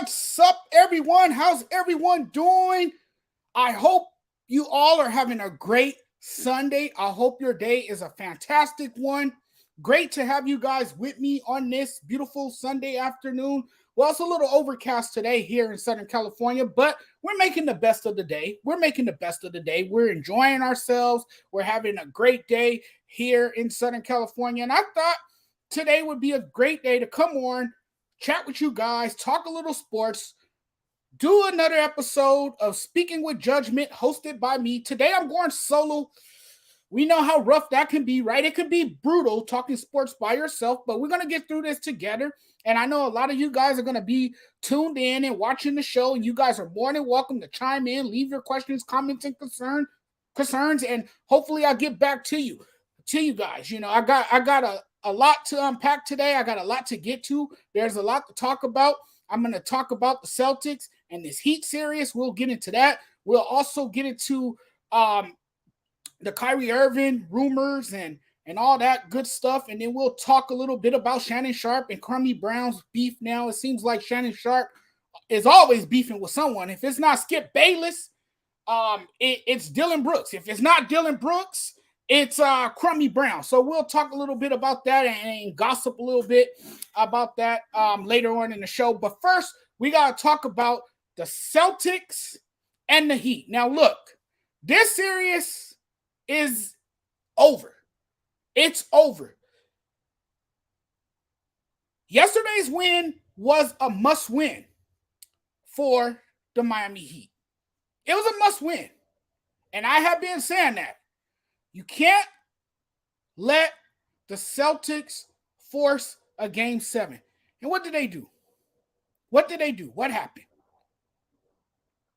What's up, everyone? How's everyone doing? I hope you all are having a great Sunday. I hope your day is a fantastic one. Great to have you guys with me on this beautiful Sunday afternoon. Well, it's a little overcast today here in Southern California, but we're making the best of the day. We're enjoying ourselves. We're having a great day here in Southern California. And I thought today would be a great day to come on, chat with you guys, talk a little sports, do another episode of Speaking with Judgment hosted by me. Today I'm going solo. We know how rough that can be, right? It can be brutal talking sports by yourself, but we're going to get through this together. And I know a lot of you guys are going to be tuned in and watching the show, and you guys are more than welcome to chime in, leave your questions, comments, and concerns, and hopefully I'll get back to you guys. You know, I got a lot to unpack today. I got a lot to get to. There's a lot to talk about. I'm going to talk about the Celtics and this Heat series. We'll get into that. We'll also get into the Kyrie Irving rumors and all that good stuff. And then we'll talk a little bit about Shannon Sharpe and Kwame Brown's beef now. It seems like Shannon Sharpe is always beefing with someone. If it's not Skip Bayless, it's Dylan Brooks. If it's not Dylan Brooks, it's Kwame Brown. So we'll talk a little bit about that and gossip a little bit about that later on in the show. But first, we got to talk about the Celtics and the Heat. Now, look, this series is over. It's over. Yesterday's win was a must-win for the Miami Heat. It was a must-win. And I have been saying that. You can't let the Celtics force a Game 7. And what did they do? What happened?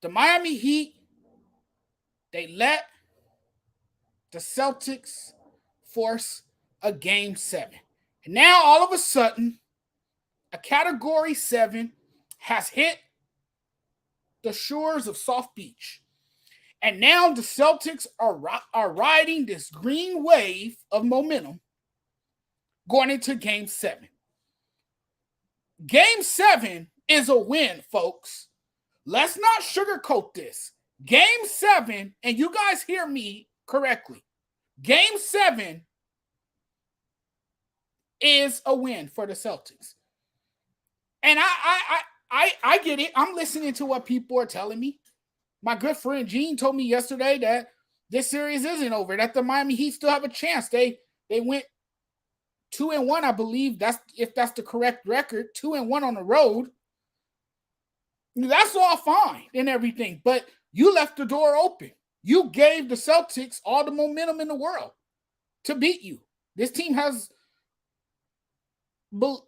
The Miami Heat, they let the Celtics force a Game 7. And now, all of a sudden, a Category 7 has hit the shores of South Beach. And now the Celtics are riding this green wave of momentum going into Game 7. Game 7 is a win, folks. Let's not sugarcoat this. Game 7, and you guys hear me correctly, Game 7 is a win for the Celtics. And I get it. I'm listening to what people are telling me. My good friend Gene told me yesterday that this series isn't over, that the Miami Heat still have a chance. They went 2-1, I believe. If that's the correct record, 2-1 on the road. That's all fine and everything, but you left the door open. You gave the Celtics all the momentum in the world to beat you. This team has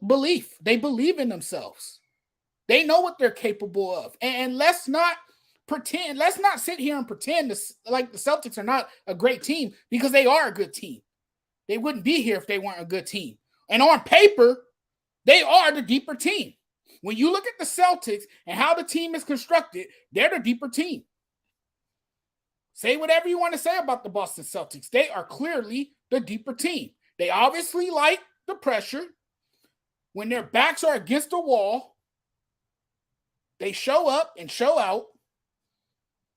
belief. They believe in themselves. They know what they're capable of. And let's not sit here and pretend like the Celtics are not a great team, because they are a good team. They wouldn't be here if they weren't a good team. And on paper, they are the deeper team. When you look at the Celtics and how the team is constructed, they're the deeper team. Say whatever you want to say about the Boston Celtics. They are clearly the deeper team. They obviously like the pressure. When their backs are against the wall, they show up and show out.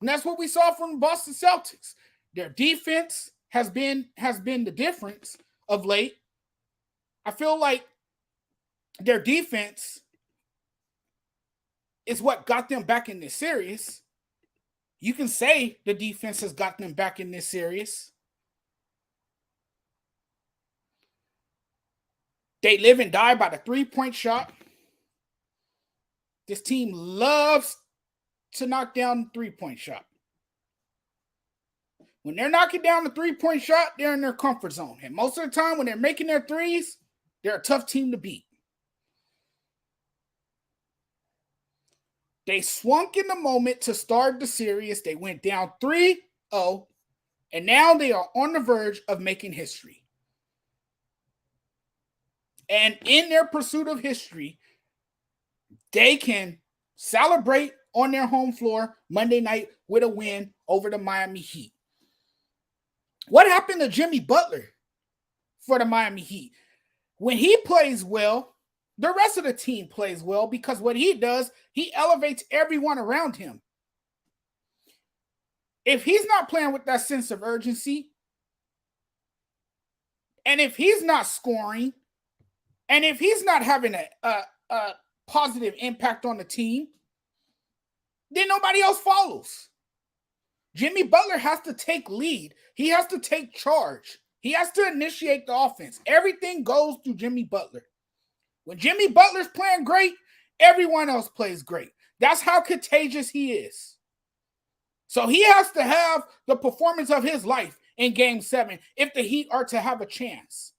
And that's what we saw from the Boston Celtics. Their defense has been the difference of late. I feel like their defense is what got them back in this series. You can say the defense has got them back in this series. They live and die by the three-point shot. This team loves to knock down the three-point shot. When they're knocking down the three-point shot, they're in their comfort zone. And most of the time, when they're making their threes, they're a tough team to beat. They swung in the moment to start the series. They went down 3-0, and now they are on the verge of making history. And in their pursuit of history, they can celebrate on their home floor Monday night with a win over the Miami Heat. What happened to Jimmy Butler for the Miami Heat? When he plays well, the rest of the team plays well because what he does, he elevates everyone around him. If he's not playing with that sense of urgency, and if he's not scoring, and if he's not having a positive impact on the team, then nobody else follows. Jimmy Butler has to take lead. He has to take charge. He has to initiate the offense. Everything goes through Jimmy Butler. When Jimmy Butler's playing great, everyone else plays great. That's how contagious he is. So he has to have the performance of his life in Game 7 if the Heat are to have a chance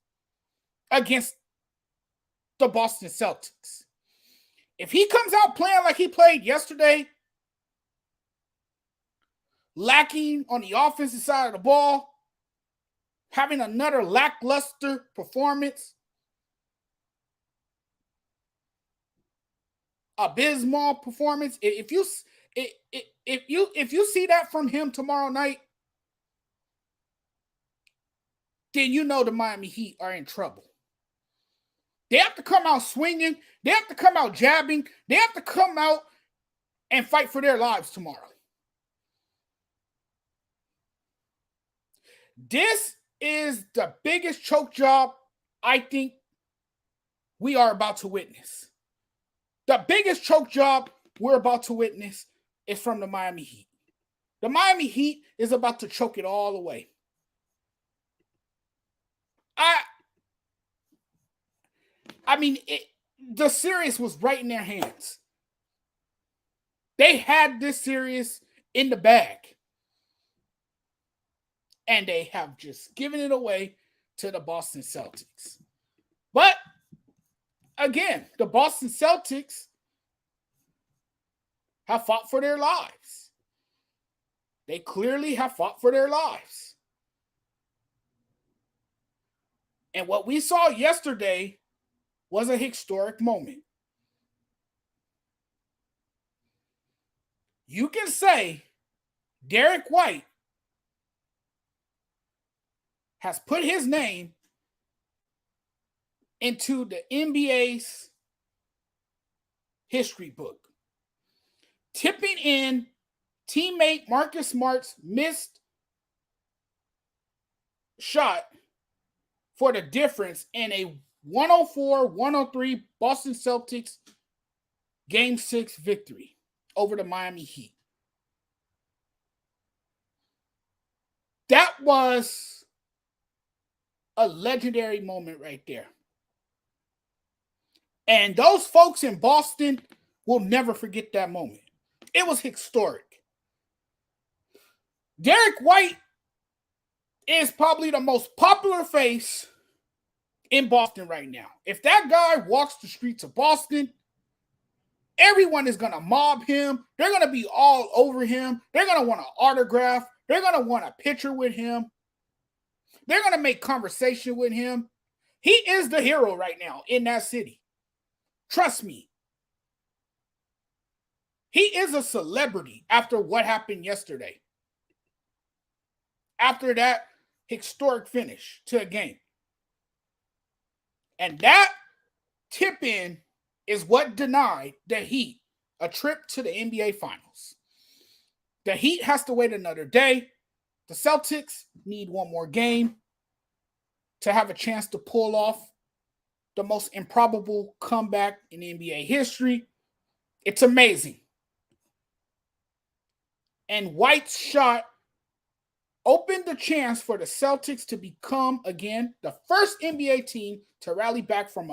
against the Boston Celtics. If he comes out playing like he played yesterday, lacking on the offensive side of the ball, having another lackluster performance, abysmal performance, if you see that from him tomorrow night, then you know the Miami Heat are in trouble. They have to come out swinging. They have to come out jabbing. They have to come out and fight for their lives tomorrow. This is the biggest choke job I think we are about to witness. The biggest choke job we're about to witness is from the Miami Heat. The Miami Heat is about to choke it all away. I mean, the series was right in their hands. They had this series in the bag. And they have just given it away to the Boston Celtics. But, again, the Boston Celtics have fought for their lives. They clearly have fought for their lives. And what we saw yesterday was a historic moment. You can say Derek White has put his name into the NBA's history book, tipping in teammate Marcus Smart's missed shot for the difference in a 104-103 Boston Celtics Game 6 victory over the Miami Heat. That was a legendary moment right there. And those folks in Boston will never forget that moment. It was historic. Derek White is probably the most popular face in Boston right now. If that guy walks the streets of Boston, everyone is going to mob him. They're going to be all over him. They're going to want an autograph. They're going to want a picture with him. They're going to make conversation with him. He is the hero right now in that city. Trust me. He is a celebrity after what happened yesterday. After that historic finish to a game. And that tip-in is what denied the Heat a trip to the NBA Finals. The Heat has to wait another day. The Celtics need one more game to have a chance to pull off the most improbable comeback in NBA history. It's amazing. And White's shot opened the chance for the Celtics to become, again, the first NBA team to rally back from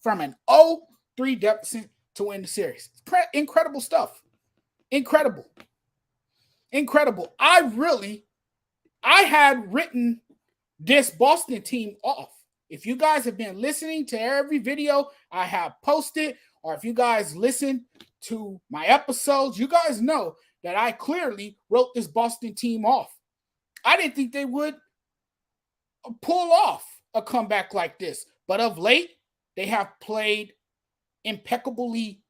an 0-3 deficit to win the series. Incredible stuff. Incredible. I had written this Boston team off. If you guys have been listening to every video I have posted, or if you guys listen to my episodes, you guys know that I clearly wrote this Boston team off. I didn't think they would pull off a comeback like this. But of late, they have played impeccably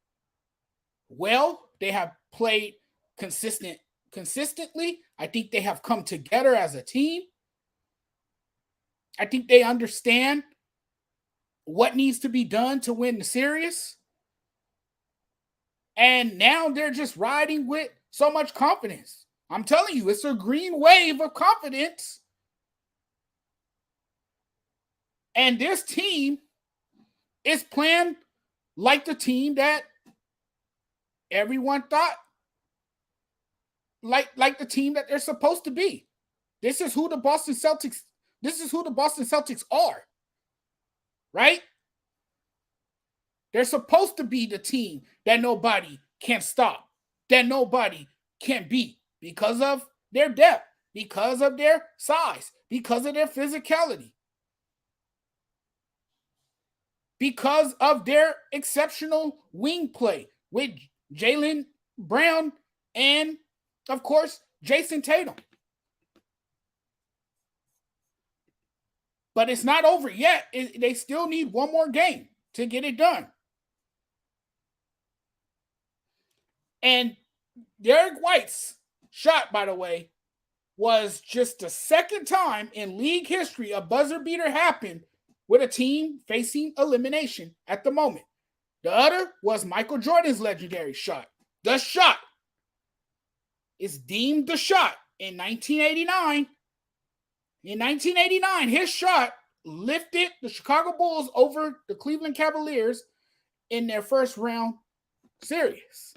well. They have played consistently. I think they have come together as a team. I think they understand what needs to be done to win the series. And now they're just riding with so much confidence. I'm telling you, it's a green wave of confidence. And this team is playing like the team that everyone thought, like the team that they're supposed to be. This is who the Boston Celtics are. Right? They're supposed to be the team that nobody can stop, that nobody can beat because of their depth, because of their size, because of their physicality, because of their exceptional wing play with Jaylen Brown and, of course, Jason Tatum. But it's not over yet. They still need one more game to get it done. And Derek White's shot, by the way, was just the second time in league history a buzzer beater happened with a team facing elimination at the moment. The other was Michael Jordan's legendary shot. The shot is deemed the shot in 1989. In 1989, his shot lifted the Chicago Bulls over the Cleveland Cavaliers in their first round series.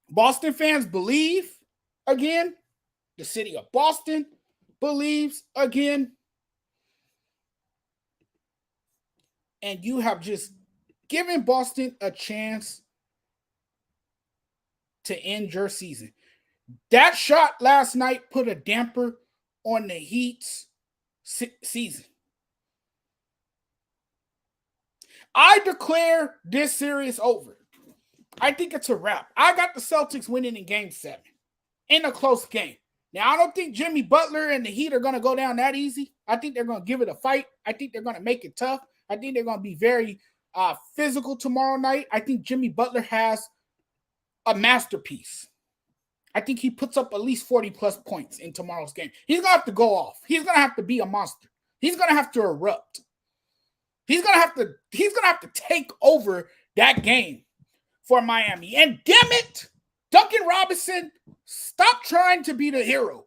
Boston fans believe again. The city of Boston believes again. And you have just given Boston a chance to end your season. That shot last night put a damper on the Heat's season. I declare this series over. I think it's a wrap. I got the Celtics winning in Game 7 in a close game. Now, I don't think Jimmy Butler and the Heat are going to go down that easy. I think they're going to give it a fight. I think they're going to make it tough. I think they're going to be very physical tomorrow night. I think Jimmy Butler has a masterpiece. I think he puts up at least 40-plus points in tomorrow's game. He's going to have to go off. He's going to have to be a monster. He's going to have to erupt. He's going to have to take over that game for Miami. And damn it, Duncan Robinson, stop trying to be the hero.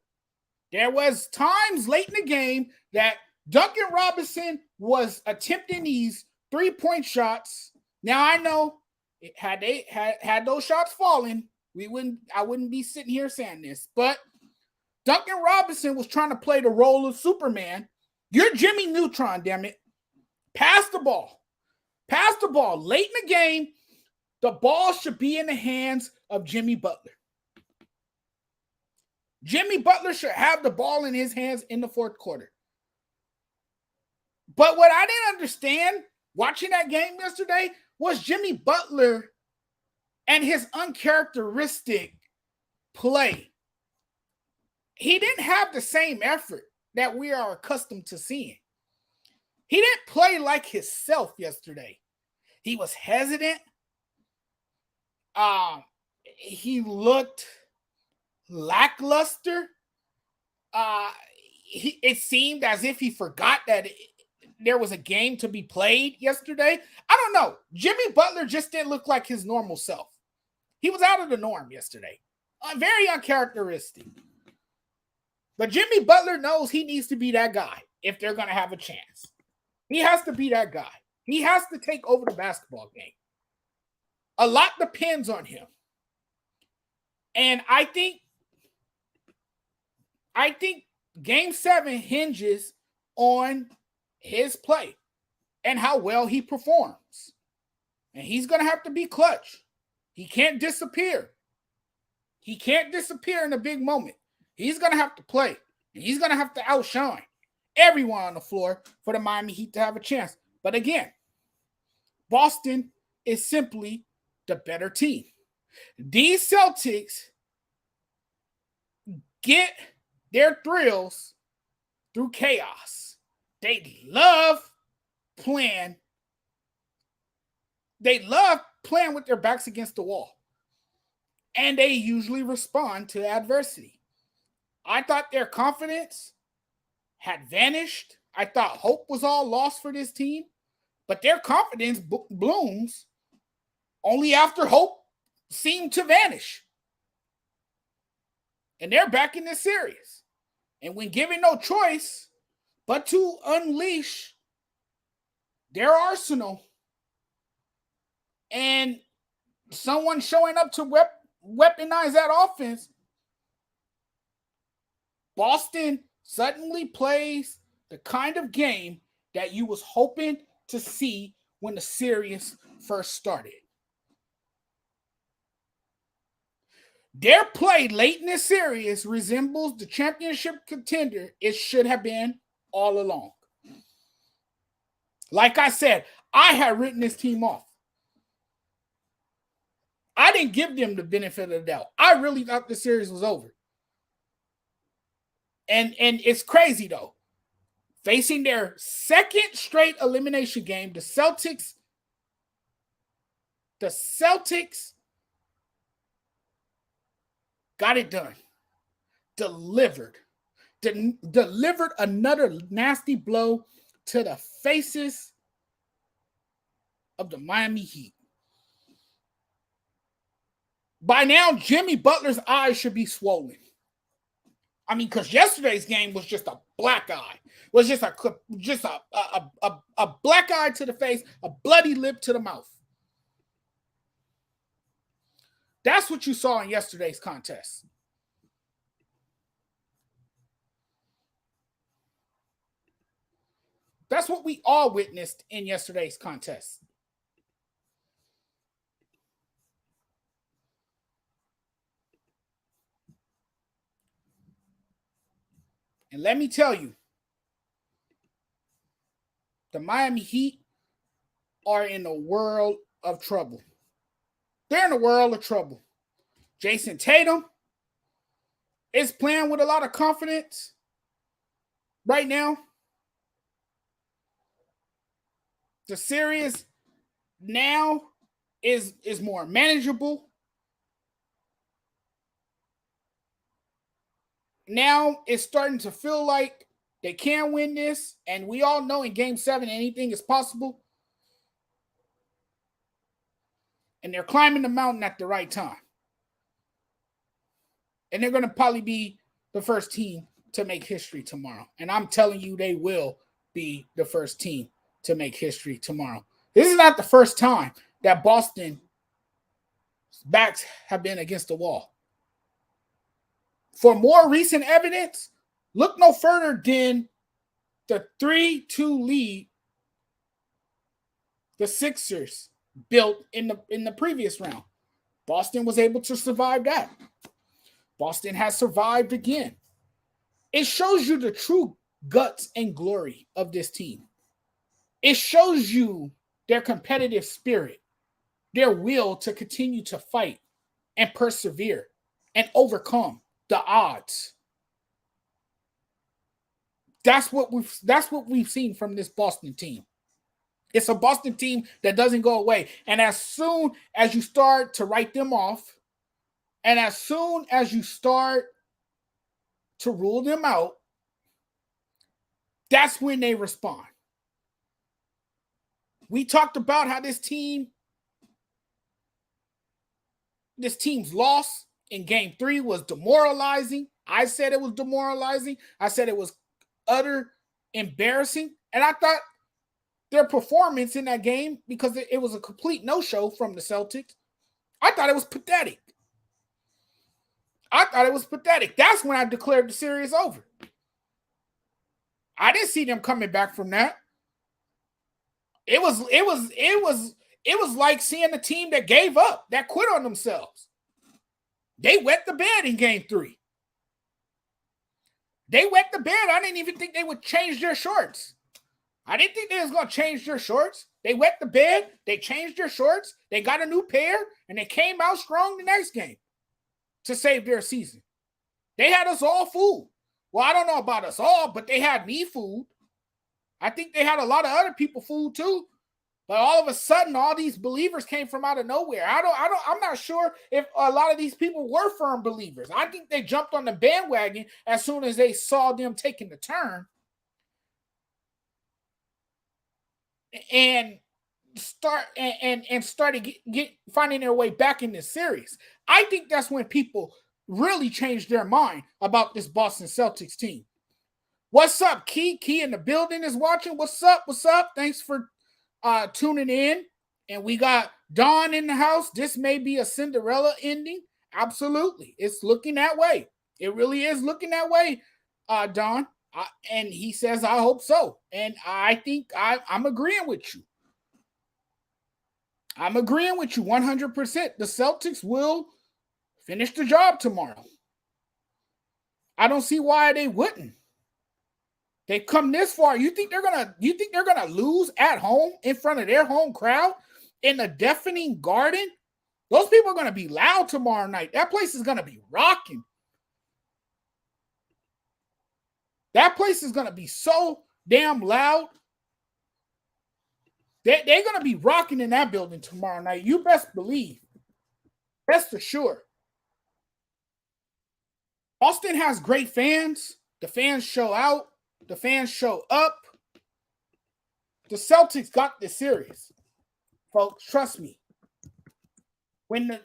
There was times late in the game that Duncan Robinson was attempting these three-point shots. Now I know had those shots fallen, I wouldn't be sitting here saying this. But Duncan Robinson was trying to play the role of Superman. You're Jimmy Neutron, damn it. Pass the ball. Pass the ball. Late in the game, the ball should be in the hands of Jimmy Butler. Jimmy Butler should have the ball in his hands in the fourth quarter. But what I didn't understand watching that game yesterday was Jimmy Butler and his uncharacteristic play. He didn't have the same effort that we are accustomed to seeing. He didn't play like himself yesterday. He was hesitant. He looked lackluster. It seemed as if he forgot that there was a game to be played yesterday. I don't know. Jimmy Butler just didn't look like his normal self. He was out of the norm yesterday. Very uncharacteristic. But Jimmy Butler knows he needs to be that guy if they're going to have a chance. He has to be that guy. He has to take over the basketball game. A lot depends on him. And I think Game 7 hinges on his play and how well he performs. And he's going to have to be clutch. He can't disappear. He can't disappear in a big moment. He's going to have to play. And he's going to have to outshine everyone on the floor for the Miami Heat to have a chance. But again, Boston is simply the better team. These Celtics get their thrills through chaos. They love playing. They love playing with their backs against the wall. And they usually respond to adversity. I thought their confidence had vanished I thought hope was all lost for this team, but their confidence blooms only after hope seemed to vanish. And they're back in this series. And when given no choice but to unleash their arsenal and someone showing up to weaponize that offense, Boston suddenly plays the kind of game that you was hoping to see when the series first started. Their play late in this series resembles the championship contender it should have been all along. Like I said, I had written this team off. I didn't give them the benefit of the doubt. I really thought the series was over. And it's crazy, though. Facing their second straight elimination game, the Celtics got it done. Delivered another nasty blow to the faces of the Miami Heat. By now, Jimmy Butler's eyes should be swollen. I mean, because yesterday's game was just a black eye. It was just a black eye to the face, a bloody lip to the mouth. That's what you saw in yesterday's contest. That's what we all witnessed in yesterday's contest. And let me tell you, the Miami Heat are in a world of trouble. They're in a world of trouble. Jason Tatum is playing with a lot of confidence right now. The series now is more manageable. Now it's starting to feel like they can win this, and we all know in Game 7 anything is possible. And they're climbing the mountain at the right time. And they're going to probably be the first team to make history tomorrow. And I'm telling you, they will be the first team to make history tomorrow. This is not the first time that Boston's backs have been against the wall. For more recent evidence, look no further than the 3-2 lead the Sixers built in the previous round. Boston was able to survive that. Boston has survived again. It shows you the true guts and glory of this team. It shows you their competitive spirit, their will to continue to fight and persevere and overcome the odds. That's what we've seen from this Boston team. It's a Boston team that doesn't go away. And as soon as you start to write them off, and as soon as you start to rule them out, that's when they respond. We talked about how this team's loss in Game 3 was demoralizing. I said it was demoralizing. I said it was utter embarrassing. And I thought their performance in that game, because it was a complete no-show from the Celtics, I thought it was pathetic. That's when I declared the series over. I didn't see them coming back from that. It was like seeing a team that gave up, that quit on themselves. They wet the bed in Game 3. They wet the bed. I didn't even think they would change their shorts. I didn't think they was going to change their shorts. They wet the bed. They changed their shorts. They got a new pair, and they came out strong the next game to save their season. They had us all fooled. Well, I don't know about us all, but they had me fooled. I think they had a lot of other people fooled too. But all of a sudden, all these believers came from out of nowhere. I'm not sure if a lot of these people were firm believers. I think they jumped on the bandwagon as soon as they saw them taking the turn. and started finding their way back in this series. I think that's when people really changed their mind about this Boston Celtics team. What's up, Key? Key in the building is watching. What's up? What's up? Thanks for tuning in. And we got Don in the house. This may be a Cinderella ending. Absolutely. It's looking that way. It really is looking that way, Don. And he says, I hope so. And I think I'm agreeing with you. I'm agreeing with you 100%. The Celtics will finish the job tomorrow. I don't see why they wouldn't. They've come this far. You think they're gonna lose at home in front of their home crowd in a deafening Garden? Those people are gonna be loud tomorrow night. That place is gonna be rocking. That place is gonna be so damn loud. They're gonna be rocking in that building tomorrow night. You best believe. Rest assured. Boston has great fans. The fans show out. The fans show up. The Celtics got this series, folks. Trust me. When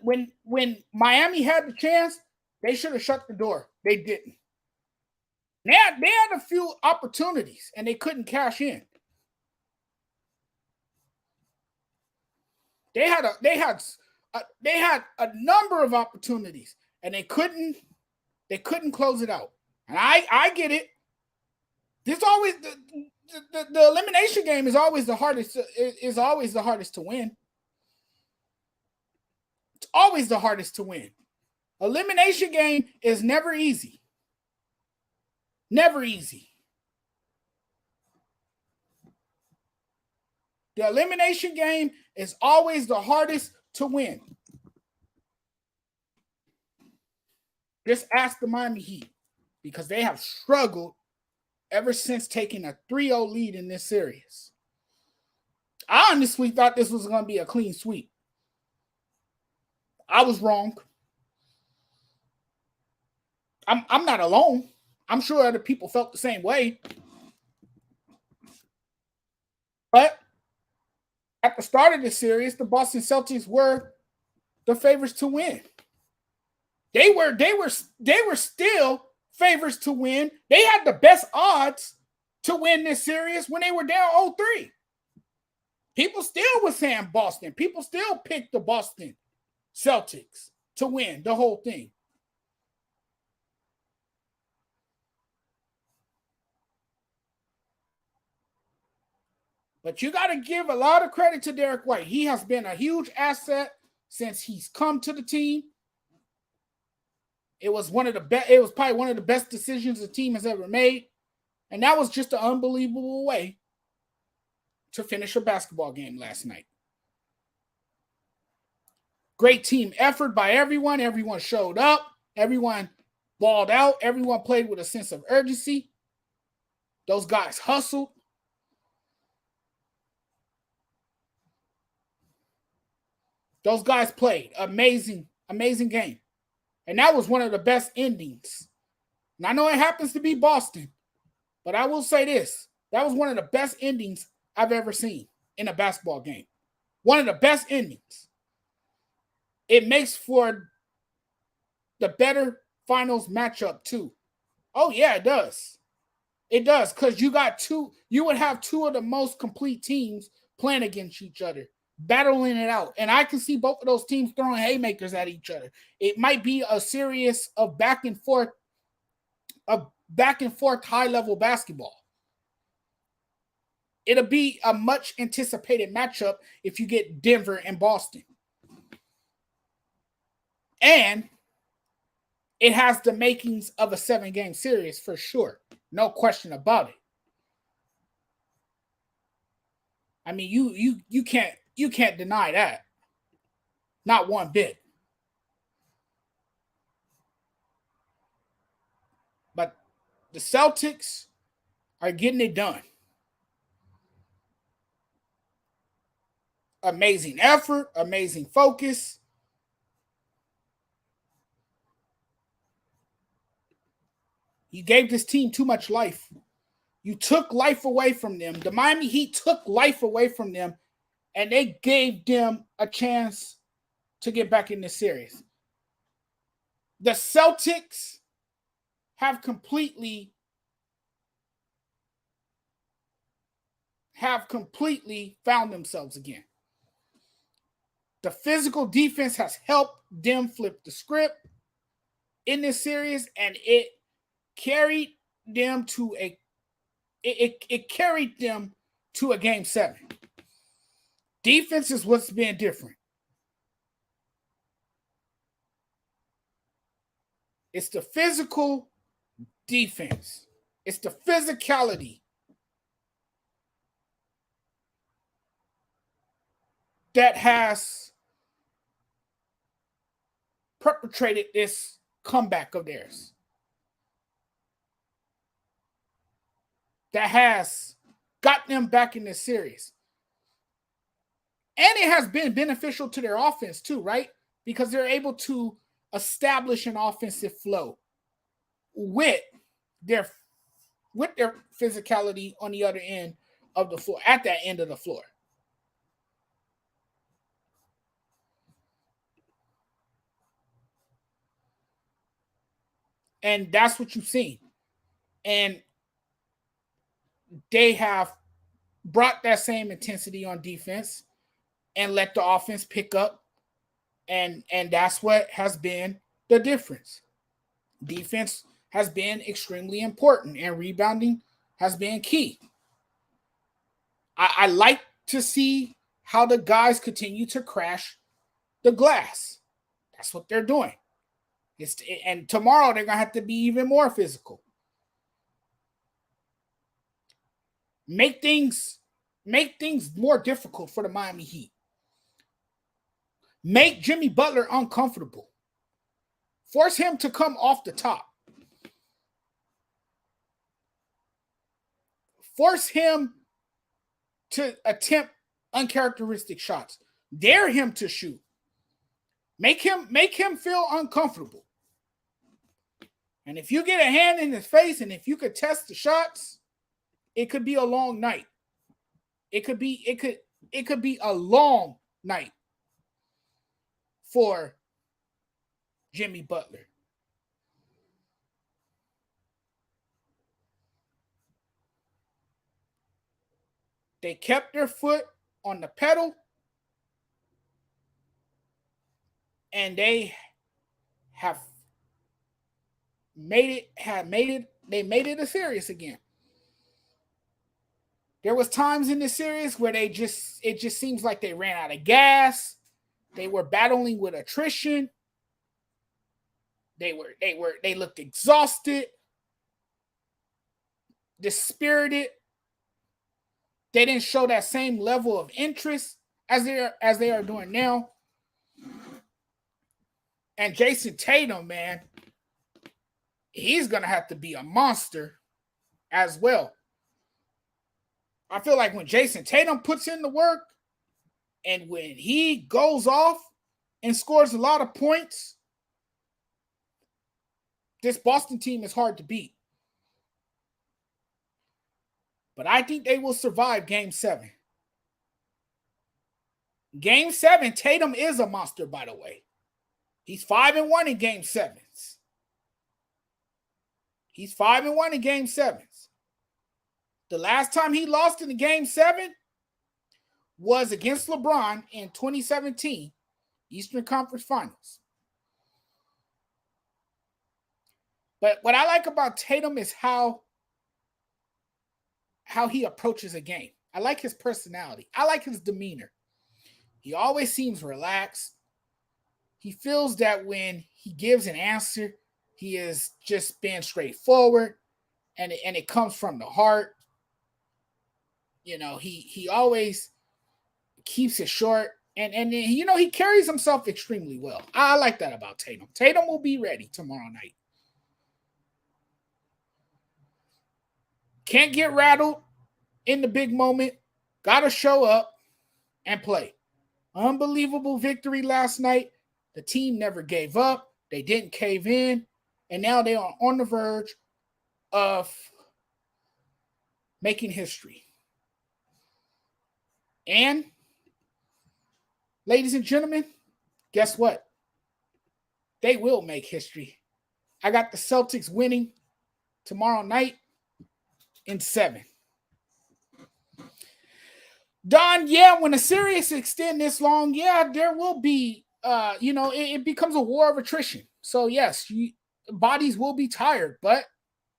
Miami had the chance, they should have shut the door. They didn't. They had a few opportunities and they couldn't cash in. They had a number of opportunities and they couldn't close it out. And I get it. There's always the elimination game is always the hardest to win. It's always the hardest to win. Elimination game is never easy. Never easy. The elimination game is always the hardest to win. Just ask the Miami Heat because they have struggled ever since taking a 3-0 lead in this series. I honestly thought this was going to be a clean sweep. I was wrong. I'm not alone. I'm sure other people felt the same way. But at the start of the series, the Boston Celtics were the favorites to win. They were still favorites to win. They had the best odds to win this series when they were down 0-3. People still were saying Boston. People still picked the Boston Celtics to win the whole thing. But you got to give a lot of credit to Derek White. He has been a huge asset since he's come to the team. It was probably one of the best decisions the team has ever made. And that was just an unbelievable way to finish a basketball game last night. Great team effort by everyone. Everyone showed up. Everyone balled out. Everyone played with a sense of urgency. Those guys hustled. Those guys played. Amazing, amazing game. And that was one of the best endings. And I know it happens to be Boston, but I will say this. That was one of the best endings I've ever seen in a basketball game. One of the best endings. It makes for the better finals matchup too. Oh, yeah, it does. It does, because you would have two of the most complete teams playing against each other, battling it out. And I can see both of those teams throwing haymakers at each other. It might be a series of back and forth high-level basketball. It'll be a much anticipated matchup if you get Denver and Boston. And it has the makings of a 7-game series for sure. No question about it. I mean, you can't deny that. Not one bit. But the Celtics are getting it done. Amazing effort, amazing focus. You gave this team too much life. You took life away from them. The Miami Heat took life away from them, and they gave them a chance to get back in the series. The Celtics have completely found themselves again. The physical defense has helped them flip the script in this series, and it carried them to a game 7. Defense is what's been different. It's the physical defense. It's the physicality that has perpetrated this comeback of theirs. That has got them back in this series. And it has been beneficial to their offense too, right? Because they're able to establish an offensive flow with their physicality on the other end of the floor, at that end of the floor. And that's what you've seen. And they have brought that same intensity on defense and let the offense pick up. And that's what has been the difference. Defense has been extremely important, and rebounding has been key. I like to see how the guys continue to crash the glass. That's what they're doing. And tomorrow they're going to have to be even more physical. Make things more difficult for the Miami Heat. Make Jimmy Butler uncomfortable. Force him to come off the top. Force him to attempt uncharacteristic shots. Dare him to shoot. Make him feel uncomfortable. And if you get a hand in his face and if you could test the shots, it could be a long night. It could be a long night for Jimmy Butler. They kept their foot on the pedal, and they made it a series again. There was times in this series where it just seems like they ran out of gas. They were battling with attrition. They looked exhausted, dispirited. They didn't show that same level of interest as they are doing now. And Jason Tatum, man, he's going to have to be a monster as well. I feel like when Jason Tatum puts in the work and when he goes off and scores a lot of points, this Boston team is hard to beat. But I think they will survive Game 7. Game 7, Tatum is a monster, by the way. He's 5-1 in Game 7s. He's 5-1 in Game 7s. The last time he lost in the Game 7 was against LeBron in 2017, Eastern Conference Finals. But what I like about Tatum is how he approaches a game. I like his personality. I like his demeanor. He always seems relaxed. He feels that when he gives an answer, he is just being straightforward, and it comes from the heart. You know, he always keeps it short, and you know, he carries himself extremely well. I like that about Tatum. Tatum will be ready tomorrow night. Can't get rattled in the big moment. Got to show up and play. Unbelievable victory last night. The team never gave up. They didn't cave in. And now they are on the verge of making history. And, ladies and gentlemen, guess what? They will make history. I got the Celtics winning tomorrow night in 7. Don, yeah, when a series extend this long, yeah, there will be, it becomes a war of attrition. So, yes, bodies will be tired, but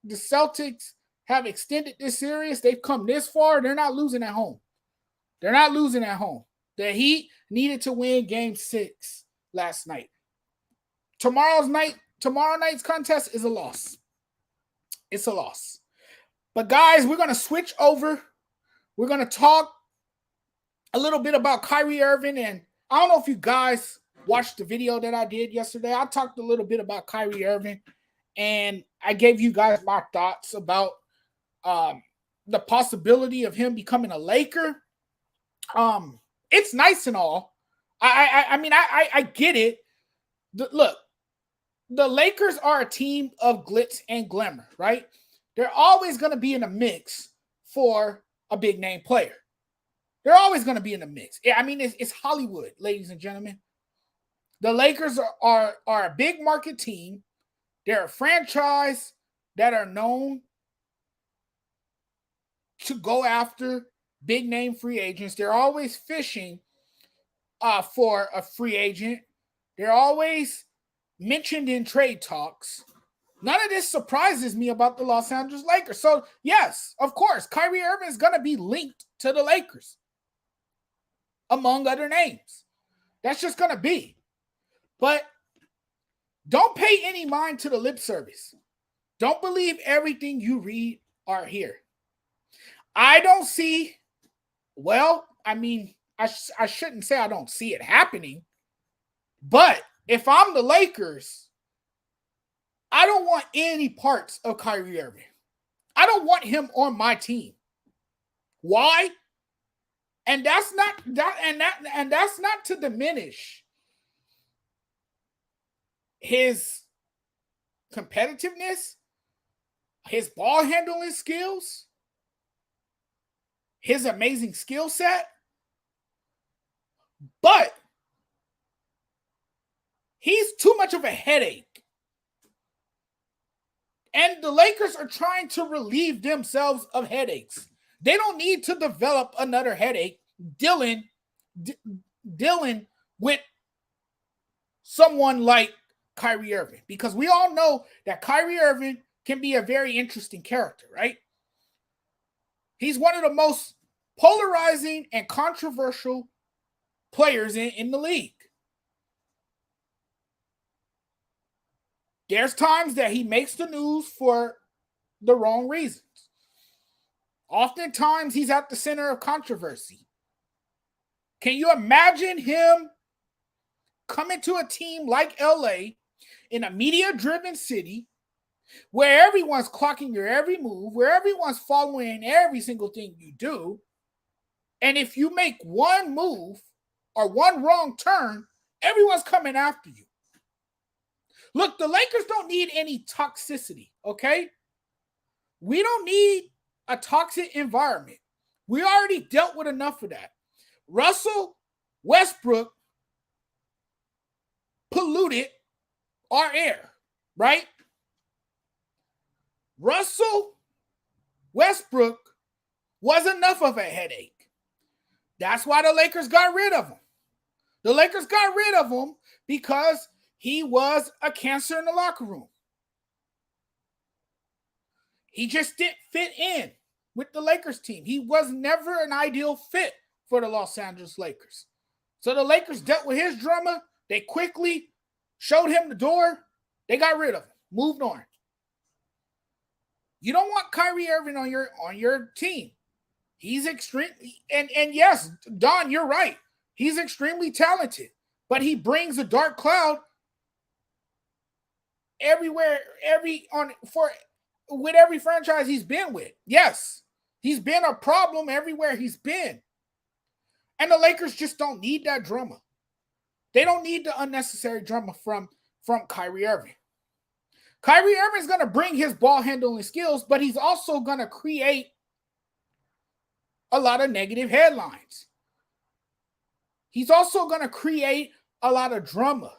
the Celtics have extended this series. They've come this far. They're not losing at home. They're not losing at home. The Heat needed to win Game 6 last night. Tomorrow night's contest is a loss. It's a loss. But guys, we're going to switch over. We're going to talk a little bit about Kyrie Irving. And I don't know if you guys watched the video that I did yesterday. I talked a little bit about Kyrie Irving. And I gave you guys my thoughts about the possibility of him becoming a Laker. It's nice and all. I get it. Look, the Lakers are a team of glitz and glamour, right? They're always going to be in a mix for a big name player. They're always going to be in the mix. I mean, it's Hollywood, ladies and gentlemen. The Lakers are a big market team. They're a franchise that are known to go after big name free agents. They're always fishing for a free agent. They're always mentioned in trade talks. None of this surprises me about the Los Angeles Lakers. So, yes, of course, Kyrie Irving is going to be linked to the Lakers, among other names. That's just going to be. But don't pay any mind to the lip service. Don't believe everything you read or hear. I don't see, I shouldn't say I don't see it happening. But if I'm the Lakers, I don't want any parts of Kyrie Irving. I don't want him on my team. Why? And that's not to diminish his competitiveness, his ball handling skills, his amazing skill set. But he's too much of a headache. And the Lakers are trying to relieve themselves of headaches. They don't need to develop another headache dealing with someone like Kyrie Irving. Because we all know that Kyrie Irving can be a very interesting character, right? He's one of the most polarizing and controversial players in the league. There's times that he makes the news for the wrong reasons. Oftentimes, he's at the center of controversy. Can you imagine him coming to a team like LA in a media-driven city where everyone's clocking your every move, where everyone's following every single thing you do, and if you make one move or one wrong turn, everyone's coming after you? Look, the Lakers don't need any toxicity, okay? We don't need a toxic environment. We already dealt with enough of that. Russell Westbrook polluted our air, right? Russell Westbrook was enough of a headache. That's why the Lakers got rid of him. The Lakers got rid of him because he was a cancer in the locker room. He just didn't fit in with the Lakers team. He was never an ideal fit for the Los Angeles Lakers. So the Lakers dealt with his drama. They quickly showed him the door. They got rid of him. Moved on. You don't want Kyrie Irving on your team. He's extreme. And yes, Don, you're right. He's extremely talented. But he brings a dark cloud everywhere, with every franchise he's been with. Yes, he's been a problem everywhere he's been. And the Lakers just don't need that drama. They don't need the unnecessary drama from Kyrie Irving. Kyrie Irving is going to bring his ball handling skills, but he's also going to create a lot of negative headlines. He's also going to create a lot of drama.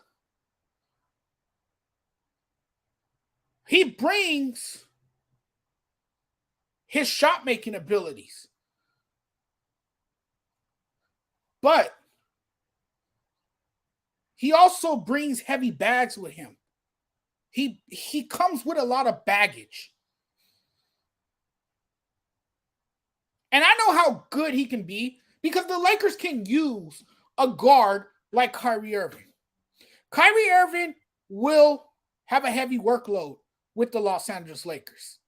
He brings his shot making abilities. But he also brings heavy bags with him. He comes with a lot of baggage. And I know how good he can be because the Lakers can use a guard like Kyrie Irving. Kyrie Irving will have a heavy workload with the Los Angeles Lakers.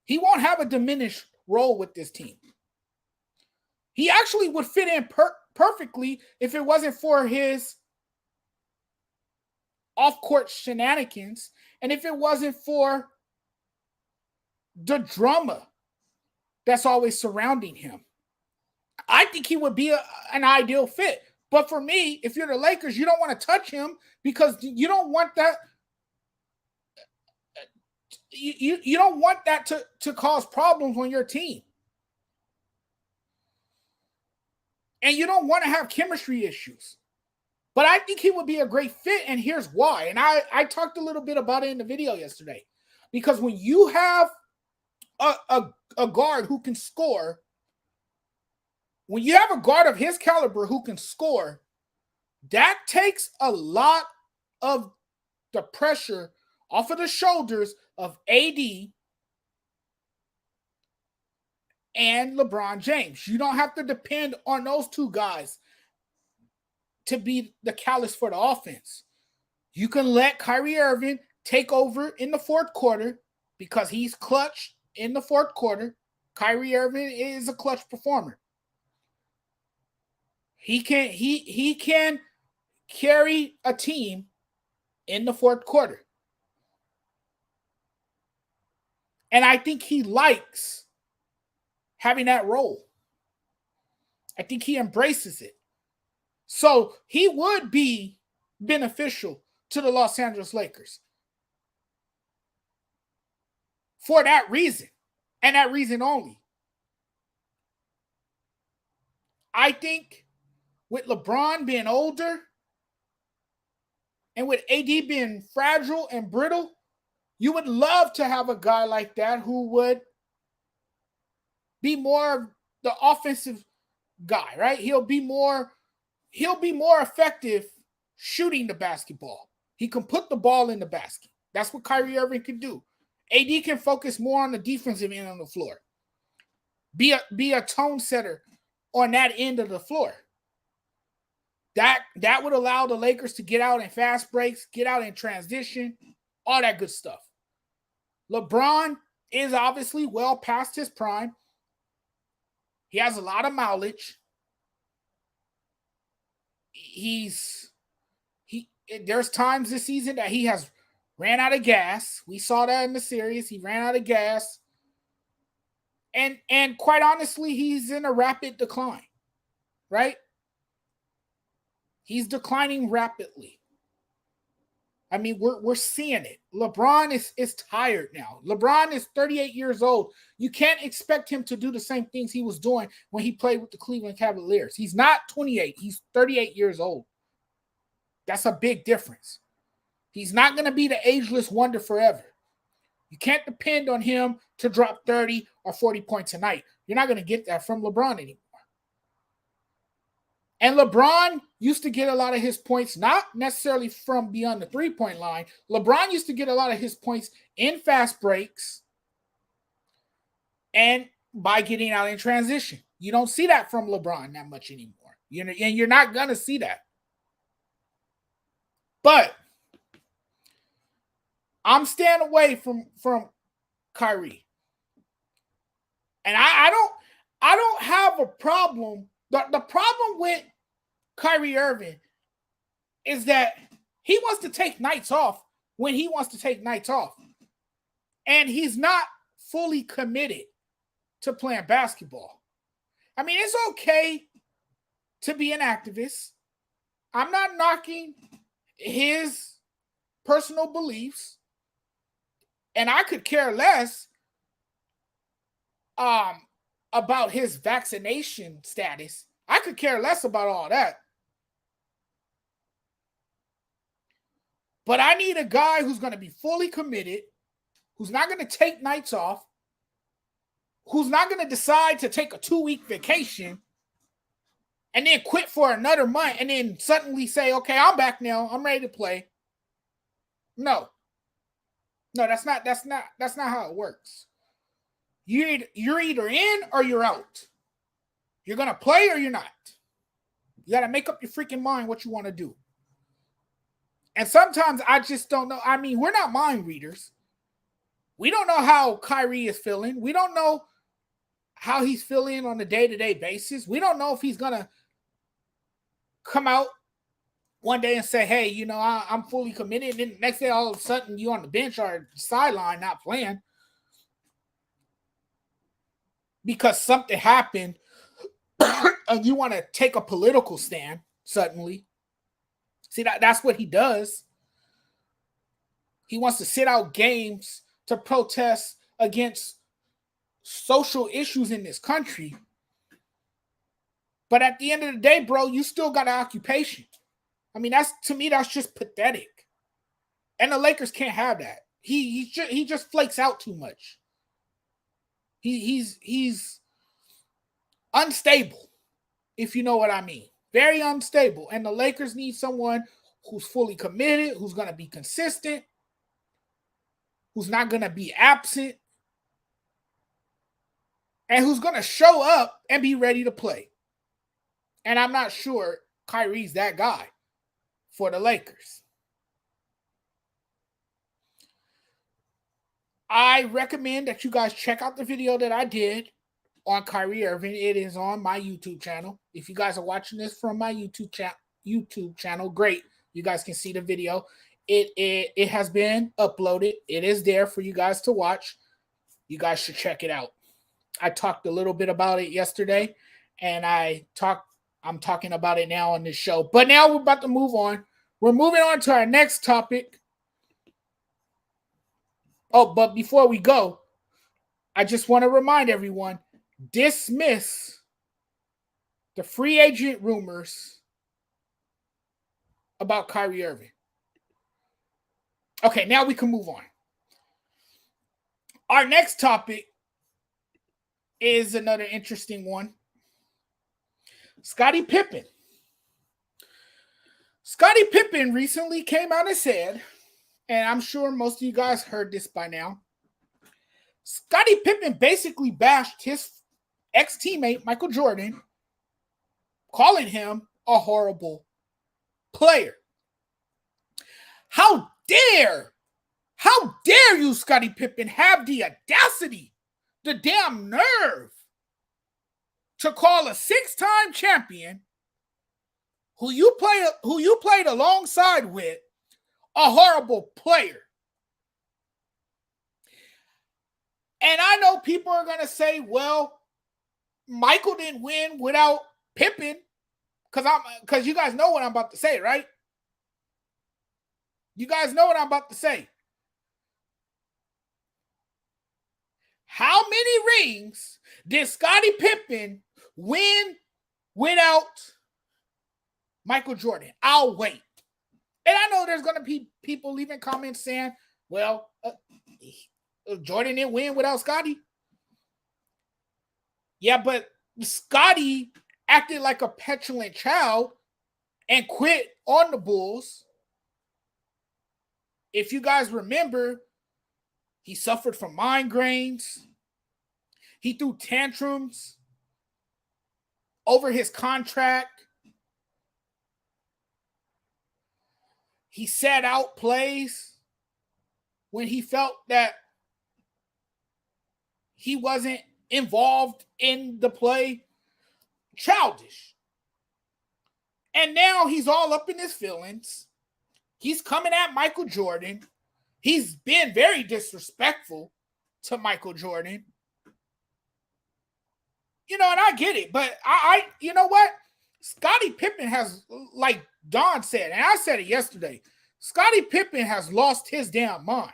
He won't have a diminished role with this team. He actually would fit in perfectly if it wasn't for his off-court shenanigans and if it wasn't for the drama that's always surrounding him. I think he would be an ideal fit. But for me, if you're the Lakers, you don't want to touch him because you don't want that. You don't want that to cause problems on your team. And you don't want to have chemistry issues. But I think he would be a great fit, and here's why. And I talked a little bit about it in the video yesterday. Because when you have a guard who can score, when you have a guard of his caliber who can score, that takes a lot of the pressure off of the shoulders of AD and LeBron James. You don't have to depend on those two guys to be the catalyst for the offense. You can let Kyrie Irving take over in the fourth quarter because he's clutch in the fourth quarter. Kyrie Irving is a clutch performer. He can carry a team in the fourth quarter. And I think he likes having that role. I think he embraces it. So he would be beneficial to the Los Angeles Lakers for that reason, and that reason only. I think with LeBron being older and with AD being fragile and brittle, you would love to have a guy like that who would be more of the offensive guy, right? He'll be more effective shooting the basketball. He can put the ball in the basket. That's what Kyrie Irving can do. AD can focus more on the defensive end of the floor. Be a tone setter on that end of the floor. That would allow the Lakers to get out in fast breaks, get out in transition, all that good stuff. LeBron is obviously well past his prime. He has a lot of mileage. There's times this season that he has ran out of gas. We saw that in the series. He ran out of gas. And quite honestly, he's in a rapid decline, right? He's declining rapidly. I mean, we're seeing it. LeBron is tired now. LeBron is 38 years old. You can't expect him to do the same things he was doing when he played with the Cleveland Cavaliers. He's not 28. He's 38 years old. That's a big difference. He's not going to be the ageless wonder forever. You can't depend on him to drop 30 or 40 points a night. You're not going to get that from LeBron anymore. And LeBron used to get a lot of his points, not necessarily from beyond the three-point line. LeBron used to get a lot of his points in fast breaks and by getting out in transition. You don't see that from LeBron that much anymore. And you're not going to see that. But I'm staying away from Kyrie. And I don't have a problem. The problem with Kyrie Irving is that he wants to take nights off when he wants to take nights off. And he's not fully committed to playing basketball. I mean, it's okay to be an activist. I'm not knocking his personal beliefs. And I could care less about his vaccination status. I could care less about all that. But I need a guy who's going to be fully committed, who's not going to take nights off, who's not going to decide to take a 2-week vacation and then quit for another month and then suddenly say, okay, I'm back now. I'm ready to play. No, that's not how it works. You're either in or you're out. You're going to play or you're not. You got to make up your freaking mind what you want to do. And sometimes I just don't know. I mean, we're not mind readers. We don't know how Kyrie is feeling. We don't know how he's feeling on a day-to-day basis. We don't know if he's going to come out one day and say, hey, you know, I'm fully committed. And then the next day, all of a sudden, you on the bench or sideline not playing because something happened and you want to take a political stand suddenly. See, that's what he does. He wants to sit out games to protest against social issues in this country. But at the end of the day, bro, you still got an occupation. I mean, to me, that's just pathetic. And the Lakers can't have that. He just flakes out too much. He's unstable, if you know what I mean. Very unstable. And the Lakers need someone who's fully committed, who's going to be consistent, who's not going to be absent, and who's going to show up and be ready to play. And I'm not sure Kyrie's that guy for the Lakers. I recommend that you guys check out the video that I did on Kyrie Irving. It is on my YouTube channel. If you guys are watching this from my YouTube channel, great. You guys can see the video. It has been uploaded. It is there for you guys to watch. You guys should check it out. I talked a little bit about it yesterday, and I'm talking about it now on this show. But now we're about to move on. We're moving on to our next topic. Oh, but before we go, I just want to remind everyone, dismiss the free agent rumors about Kyrie Irving. Okay, now we can move on. Our next topic is another interesting one. Scottie Pippen. Scottie Pippen recently came out and said, and I'm sure most of you guys heard this by now, Scottie Pippen basically bashed his ex-teammate, Michael Jordan, calling him a horrible player. How dare you, Scottie Pippen, have the audacity, the damn nerve to call a 6-time champion who you played alongside with a horrible player. And I know people are going to say, well, Michael didn't win without Pippen, because you guys know what I'm about to say, right? You guys know what I'm about to say. How many rings did Scottie Pippen win without Michael Jordan? I'll wait. And I know there's going to be people leaving comments saying, well, Jordan didn't win without Scottie. Yeah, but Scottie acted like a petulant child and quit on the Bulls. If you guys remember, he suffered from migraines. He threw tantrums over his contract. He sat out plays when he felt that he wasn't involved in the play. Childish. And now he's all up in his feelings. He's coming at Michael Jordan. He's been very disrespectful to Michael Jordan. You know, and I get it, but I you know what? Scottie Pippen has, like Don said, and I said it yesterday, Scottie Pippen has lost his damn mind.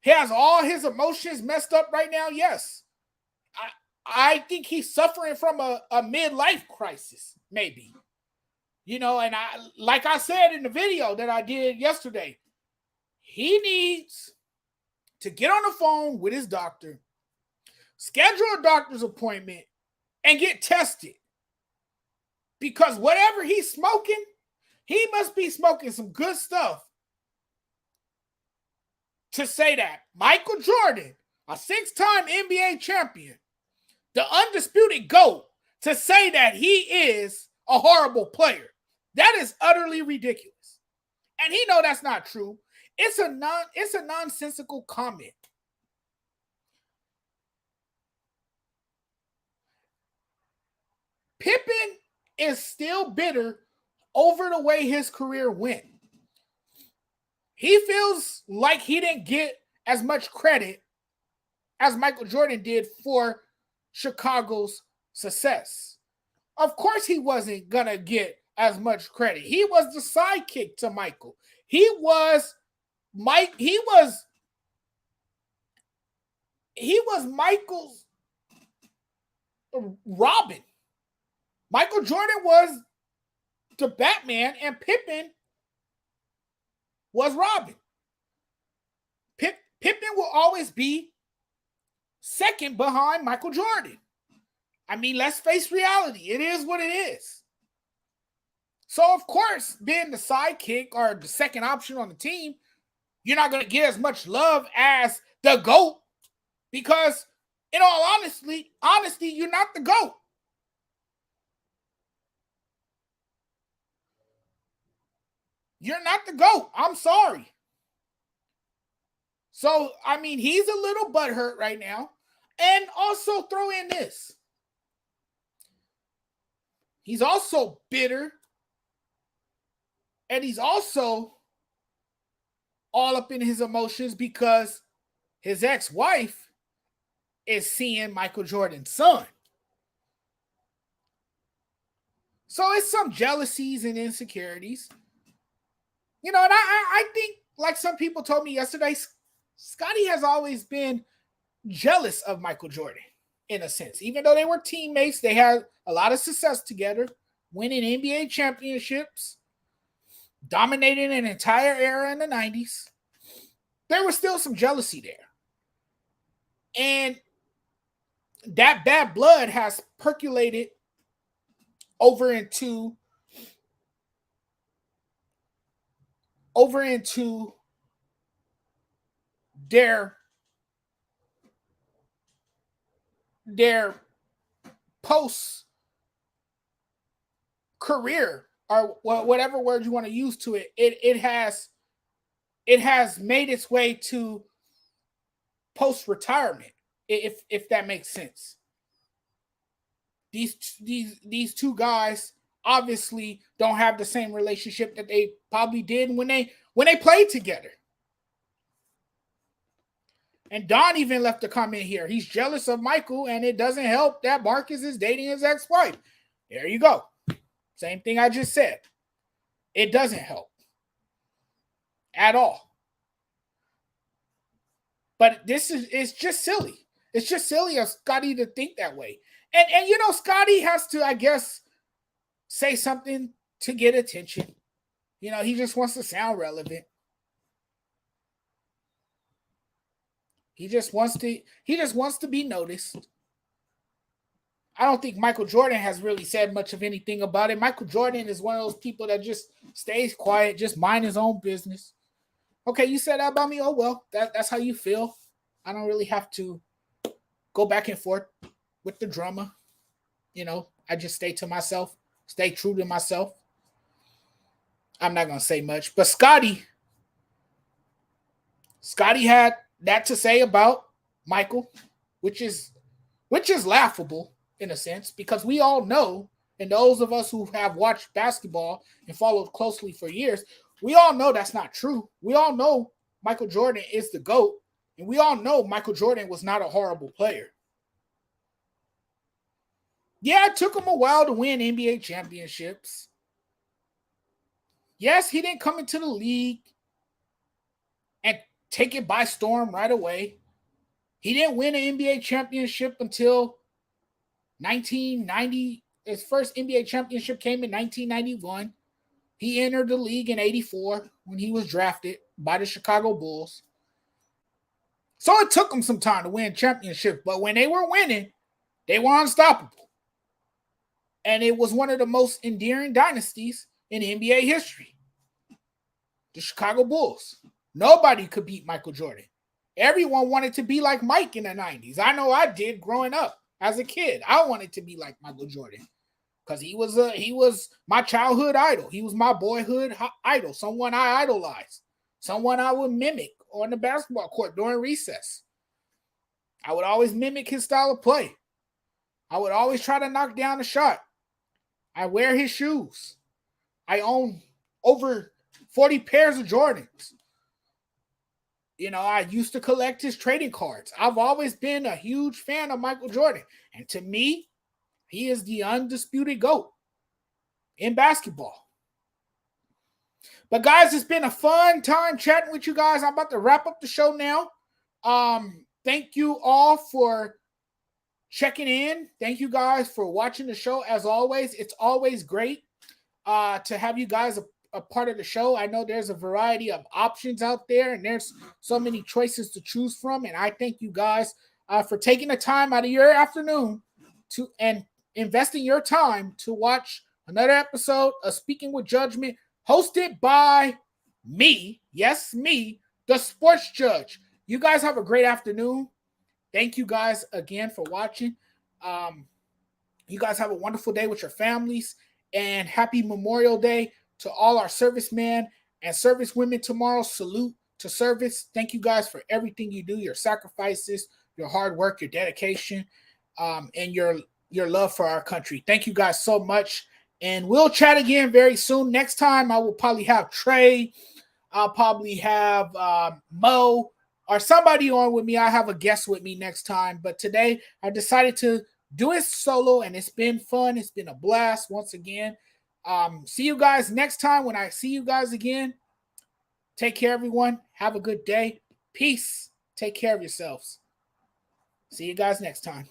He has all his emotions messed up right now. Yes. I think he's suffering from a midlife crisis, maybe. And like I said in the video that I did yesterday, he needs to get on the phone with his doctor, schedule a doctor's appointment, and get tested. Because whatever he's smoking, he must be smoking some good stuff to say that. Michael Jordan, a 6-time NBA champion, the undisputed GOAT, to say that he is a horrible player. That is utterly ridiculous. And he know that's not true. It's a nonsensical comment. Pippen is still bitter over the way his career went. He feels like he didn't get as much credit as Michael Jordan did for Chicago's success. Of course he wasn't going to get as much credit. He was the sidekick to Michael. He was Michael's Robin. Michael Jordan was the Batman and Pippen was Robin. Pippen will always be second behind Michael Jordan. I mean, let's face reality. It is what it is. So, of course, being the sidekick or the second option on the team, you're not going to get as much love as the GOAT because, in all honesty, you're not the GOAT. You're not the GOAT. I'm sorry. So, I mean, he's a little butthurt right now. And also throw in this. He's also bitter. And he's also all up in his emotions because his ex-wife is seeing Michael Jordan's son. So it's some jealousies and insecurities. And I think, like some people told me yesterday, Scottie has always been jealous of Michael Jordan, in a sense. Even though they were teammates, they had a lot of success together, winning NBA championships, dominating an entire era in the 90s. There was still some jealousy there. And that bad blood has percolated over into their post career, or whatever word you want to use to it. It has made its way to post retirement, if that makes sense. These two guys obviously don't have the same relationship that they probably did when they played together. And Don even left a comment here. He's jealous of Michael, and it doesn't help that Marcus is dating his ex-wife. There you go. Same thing I just said. It doesn't help at all. But it's just silly. It's just silly of Scottie to think that way. And Scottie has to, I guess, say something to get attention. He just wants to sound relevant. He just wants to be noticed. I don't think Michael Jordan has really said much of anything about it. Michael Jordan is one of those people that just stays quiet, just mind his own business. Okay, you said that about me? Oh, well, that's how you feel. I don't really have to go back and forth with the drama. I just stay to myself, stay true to myself. I'm not going to say much. But Scottie had that to say about Michael, which is laughable in a sense, because we all know, and those of us who have watched basketball and followed closely for years, we all know that's not true. We all know Michael Jordan is the GOAT, and we all know Michael Jordan was not a horrible player. Yeah, it took him a while to win NBA championships. Yes, he didn't come into the league and take it by storm right away. He didn't win an NBA championship until 1990. His first NBA championship came in 1991. He entered the league in 84 when he was drafted by the Chicago Bulls. So it took him some time to win championships, but when they were winning, they were unstoppable. And it was one of the most endearing dynasties in NBA history. The Chicago Bulls. Nobody could beat Michael Jordan. Everyone wanted to be like Mike in the 90s. I know I did growing up as a kid. I wanted to be like Michael Jordan because he was my childhood idol. He was my boyhood idol, someone I idolized, someone I would mimic on the basketball court during recess. I would always mimic his style of play. I would always try to knock down a shot. I wear his shoes. I own over 40 pairs of Jordans. You know, I used to collect his trading cards. I've always been a huge fan of Michael Jordan. And to me, he is the undisputed GOAT in basketball. But guys, it's been a fun time chatting with you guys. I'm about to wrap up the show now. Thank you all for checking in. Thank you guys for watching the show. As always, it's always great to have you guys a part of the show. I know there's a variety of options out there and there's so many choices to choose from. And I thank you guys for taking the time out of your afternoon and investing your time to watch another episode of Speaking with Judgment, hosted by me. Yes, me, the Sports Judge. You guys have a great afternoon. Thank you guys again for watching. You guys have a wonderful day with your families and happy Memorial Day to all our servicemen and servicewomen tomorrow. Salute to service. Thank you guys for everything you do, your sacrifices, your hard work, your dedication, and your love for our country. Thank you guys so much. And we'll chat again very soon. Next time, I will probably have Trey. I'll probably have Mo or somebody on with me. I have a guest with me next time. But today, I decided to do it solo, and it's been fun. It's been a blast once again. See you guys next time. When I see you guys again, take care, everyone. Have a good day. Peace. Take care of yourselves. See you guys next time.